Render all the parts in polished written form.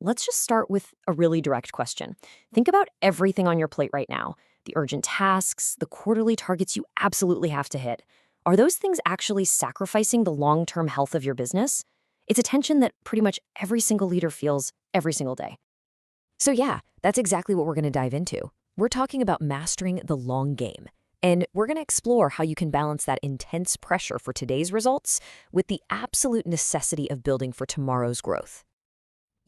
let's just start with a really direct question. Think about everything on your plate right now. The urgent tasks, the quarterly targets you absolutely have to hit. Are those things actually sacrificing the long-term health of your business? It's a tension that pretty much every single leader feels every single day. So yeah, that's exactly what we're going to dive into. We're talking about mastering the long game. And we're going to explore how you can balance that intense pressure for today's results with the absolute necessity of building for tomorrow's growth.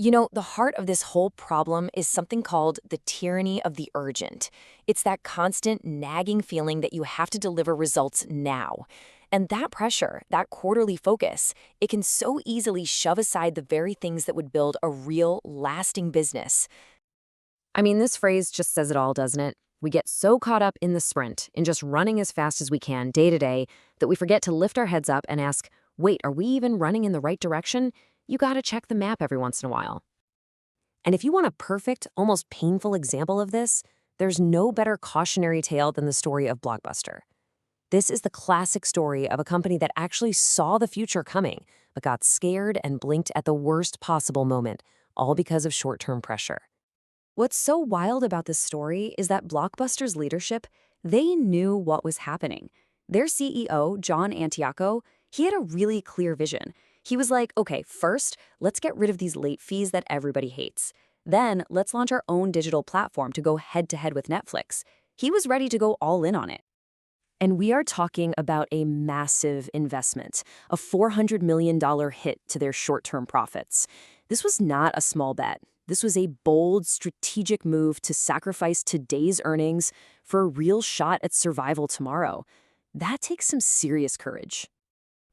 You know, the heart of this whole problem is something called the tyranny of the urgent. It's that constant nagging feeling that you have to deliver results now. And that pressure, that quarterly focus, it can so easily shove aside the very things that would build a real, lasting business. I mean, this phrase just says it all, doesn't it? We get so caught up in the sprint, in just running as fast as we can day to day, that we forget to lift our heads up and ask, wait, are we even running in the right direction? You gotta check the map every once in a while. And if you want a perfect, almost painful example of this, there's no better cautionary tale than the story of Blockbuster. This is the classic story of a company that actually saw the future coming, but got scared and blinked at the worst possible moment, all because of short-term pressure. What's so wild about this story is that Blockbuster's leadership, they knew what was happening. Their CEO, John Antioco, he had a really clear vision. He was like, okay, first, let's get rid of these late fees that everybody hates. Then, let's launch our own digital platform to go head-to-head with Netflix. He was ready to go all in on it. And we are talking about a massive investment, a $400 million hit to their short-term profits. This was not a small bet. This was a bold, strategic move to sacrifice today's earnings for a real shot at survival tomorrow. That takes some serious courage.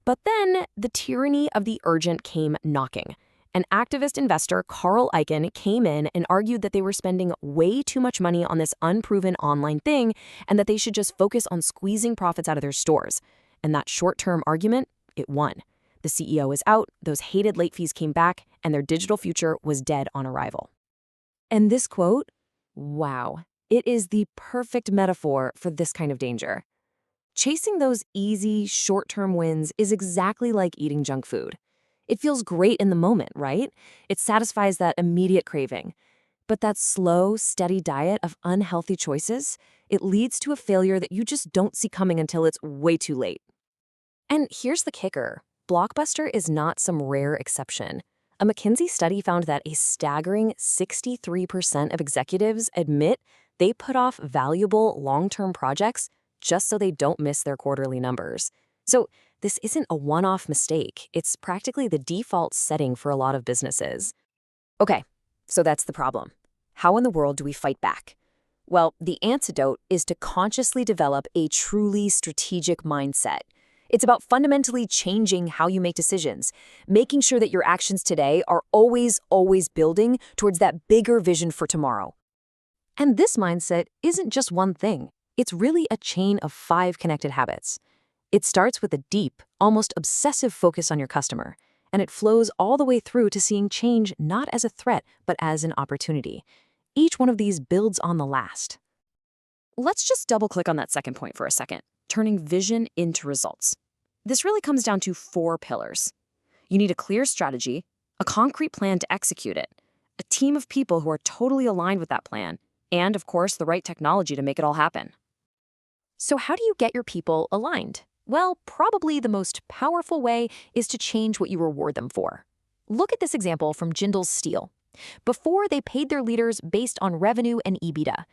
But then, the tyranny of the urgent came knocking. An activist investor, Carl Icahn, came in and argued that they were spending way too much money on this unproven online thing and that they should just focus on squeezing profits out of their stores. And that short-term argument, it won. The CEO is out, those hated late fees came back, and their digital future was dead on arrival. And this quote, wow, it is the perfect metaphor for this kind of danger. Chasing those easy, short-term wins is exactly like eating junk food. It feels great in the moment, right? It satisfies that immediate craving. But that slow, steady diet of unhealthy choices, it leads to a failure that you just don't see coming until it's way too late. And here's the kicker. Blockbuster is not some rare exception. A McKinsey study found that a staggering 63% of executives admit they put off valuable long-term projects just so they don't miss their quarterly numbers. So this isn't a one-off mistake. It's practically the default setting for a lot of businesses. Okay, so that's the problem. How in the world do we fight back? Well, the antidote is to consciously develop a truly strategic mindset. It's about fundamentally changing how you make decisions, making sure that your actions today are always building towards that bigger vision for tomorrow. And this mindset isn't just one thing. It's really a chain of 5 connected habits. It starts with a deep, almost obsessive focus on your customer, and it flows all the way through to seeing change not as a threat, but as an opportunity. Each one of these builds on the last. Let's just double-click on that second point for a second, turning vision into results. This really comes down to 4 pillars. You need a clear strategy, a concrete plan to execute it, a team of people who are totally aligned with that plan, and, of course, the right technology to make it all happen. So how do you get your people aligned? Well, probably the most powerful way is to change what you reward them for. Look at this example from Jindal Steel. Before, they paid their leaders based on revenue and EBITDA,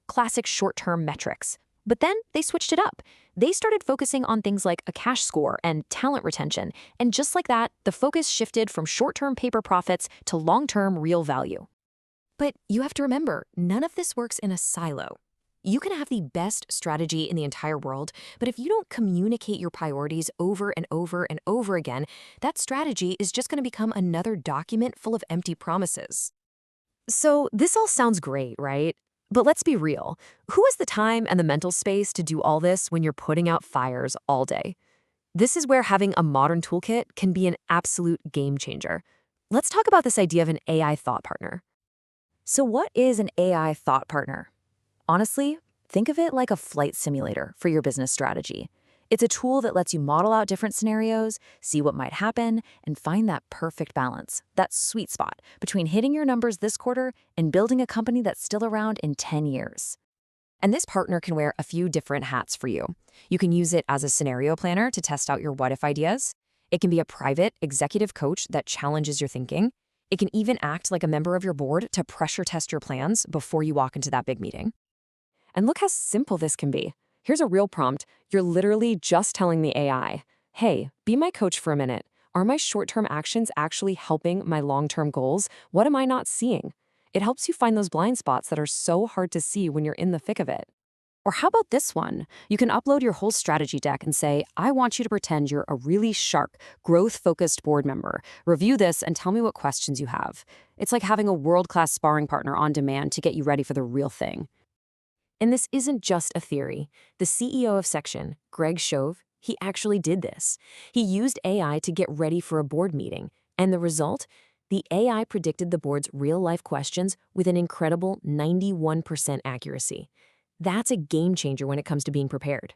classic short-term metrics. But then they switched it up. They started focusing on things like a cash score and talent retention. And just like that, the focus shifted from short-term paper profits to long-term real value. But you have to remember, none of this works in a silo. You can have the best strategy in the entire world, but if you don't communicate your priorities over and over and over again, that strategy is just going to become another document full of empty promises. So this all sounds great, right? But let's be real. Who has the time and the mental space to do all this when you're putting out fires all day? This is where having a modern toolkit can be an absolute game changer. Let's talk about this idea of an AI thought partner. So what is an AI thought partner? Honestly, think of it like a flight simulator for your business strategy. It's a tool that lets you model out different scenarios, see what might happen, and find that perfect balance, that sweet spot between hitting your numbers this quarter and building a company that's still around in 10 years. And this partner can wear a few different hats for you. You can use it as a scenario planner to test out your what-if ideas. It can be a private executive coach that challenges your thinking. It can even act like a member of your board to pressure test your plans before you walk into that big meeting. And look how simple this can be. Here's a real prompt. You're literally just telling the AI, hey, be my coach for a minute. Are my short-term actions actually helping my long-term goals? What am I not seeing? It helps you find those blind spots that are so hard to see when you're in the thick of it. Or how about this one? You can upload your whole strategy deck and say, I want you to pretend you're a really sharp, growth-focused board member. Review this and tell me what questions you have. It's like having a world-class sparring partner on demand to get you ready for the real thing. And this isn't just a theory. The CEO of Section, Greg Shove, he actually did this. He used AI to get ready for a board meeting. And the result? The AI predicted the board's real-life questions with an incredible 91% accuracy. That's a game changer when it comes to being prepared.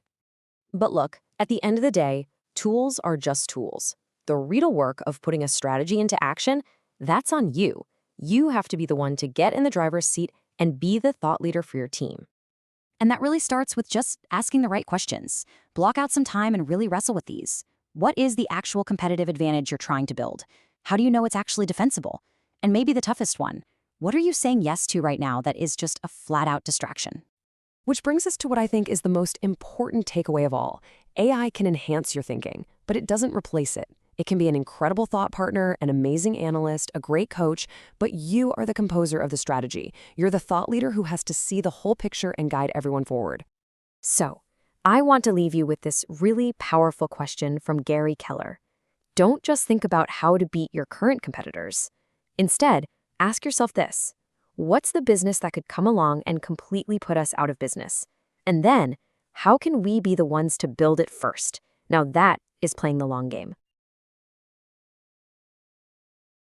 But look, at the end of the day, tools are just tools. The real work of putting a strategy into action, that's on you. You have to be the one to get in the driver's seat and be the thought leader for your team. And that really starts with just asking the right questions. Block out some time and really wrestle with these. What is the actual competitive advantage you're trying to build? How do you know it's actually defensible? And maybe the toughest one, what are you saying yes to right now that is just a flat-out distraction? Which brings us to what I think is the most important takeaway of all. AI can enhance your thinking, but it doesn't replace it. It can be an incredible thought partner, an amazing analyst, a great coach, but you are the composer of the strategy. You're the thought leader who has to see the whole picture and guide everyone forward. So, I want to leave you with this really powerful question from Gary Keller. Don't just think about how to beat your current competitors. Instead, ask yourself this. What's the business that could come along and completely put us out of business? And then, how can we be the ones to build it first? Now that is playing the long game.